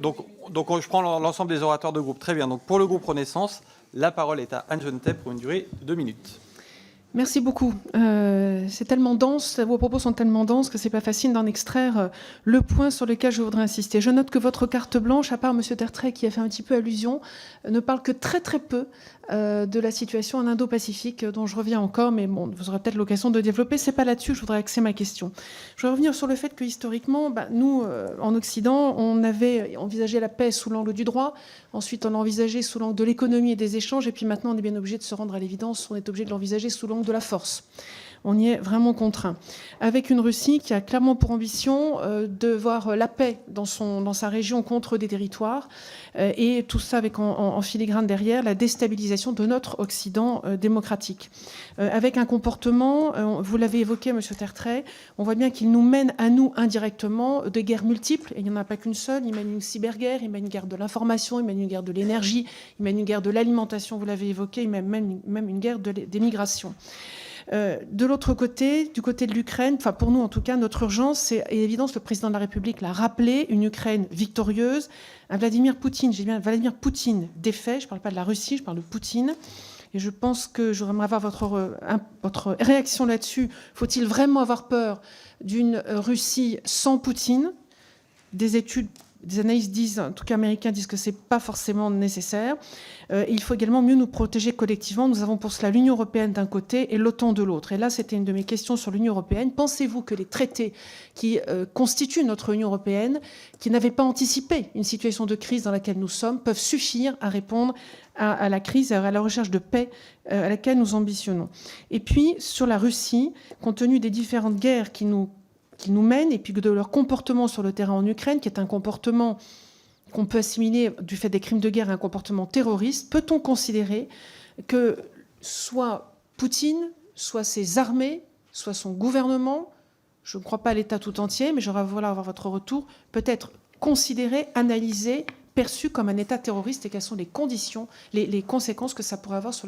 Donc, je prends l'ensemble des orateurs de groupe. Très bien. Donc, pour le groupe Renaissance, la parole est à Anne Genetet pour une durée de 2 minutes. Merci beaucoup. C'est tellement dense, vos propos sont tellement denses que c'est pas facile d'en extraire le point sur lequel je voudrais insister. Je note que votre carte blanche, à part M. Tertrais qui a fait un petit peu allusion, ne parle que très très peu de la situation en Indo-Pacifique, dont je reviens encore, mais bon, vous aurez peut-être l'occasion de développer. C'est pas là-dessus que je voudrais axer ma question. Je voudrais revenir sur le fait que historiquement, nous, en Occident, on avait envisagé la paix sous l'angle du droit, ensuite on l'a envisagé sous l'angle de l'économie et des échanges, et puis maintenant on est bien obligé de se rendre à l'évidence, on est obligé de l'envisager sous l'angle de la force. On y est vraiment contraint. Avec une Russie qui a clairement pour ambition de voir la paix dans sa région contre des territoires, et tout ça avec en filigrane derrière la déstabilisation de notre Occident démocratique. Avec un comportement, vous l'avez évoqué, M. Tertrais, on voit bien qu'il nous mène à nous indirectement de guerres multiples, et il n'y en a pas qu'une seule. Il mène une cyberguerre, il mène une guerre de l'information, il mène une guerre de l'énergie, il mène une guerre de l'alimentation, vous l'avez évoqué, il mène même une guerre des migrations. De l'autre côté, du côté de l'Ukraine, enfin pour nous en tout cas, notre urgence, c'est évident, le président de la République l'a rappelé, une Ukraine victorieuse, un Vladimir Poutine, j'ai bien Vladimir Poutine défait, je ne parle pas de la Russie, je parle de Poutine. Et je pense que j'aimerais avoir votre réaction là-dessus. Faut-il vraiment avoir peur d'une Russie sans Poutine ? Des analystes disent, en tout cas américains disent que ce n'est pas forcément nécessaire. Il faut également mieux nous protéger collectivement. Nous avons pour cela l'Union européenne d'un côté et l'OTAN de l'autre. Et là, c'était une de mes questions sur l'Union européenne. Pensez-vous que les traités qui constituent notre Union européenne, qui n'avaient pas anticipé une situation de crise dans laquelle nous sommes, peuvent suffire à répondre à la crise et à la recherche de paix à laquelle nous ambitionnons? Et puis, sur la Russie, compte tenu des différentes guerres qui nous mènent, et puis de leur comportement sur le terrain en Ukraine, qui est un comportement qu'on peut assimiler du fait des crimes de guerre à un comportement terroriste, peut-on considérer que soit Poutine, soit ses armées, soit son gouvernement, je ne crois pas à l'État tout entier, mais j'aurais voulu avoir votre retour, peut être considéré, analysé, perçu comme un État terroriste, et quelles sont les conditions, les conséquences que ça pourrait avoir sur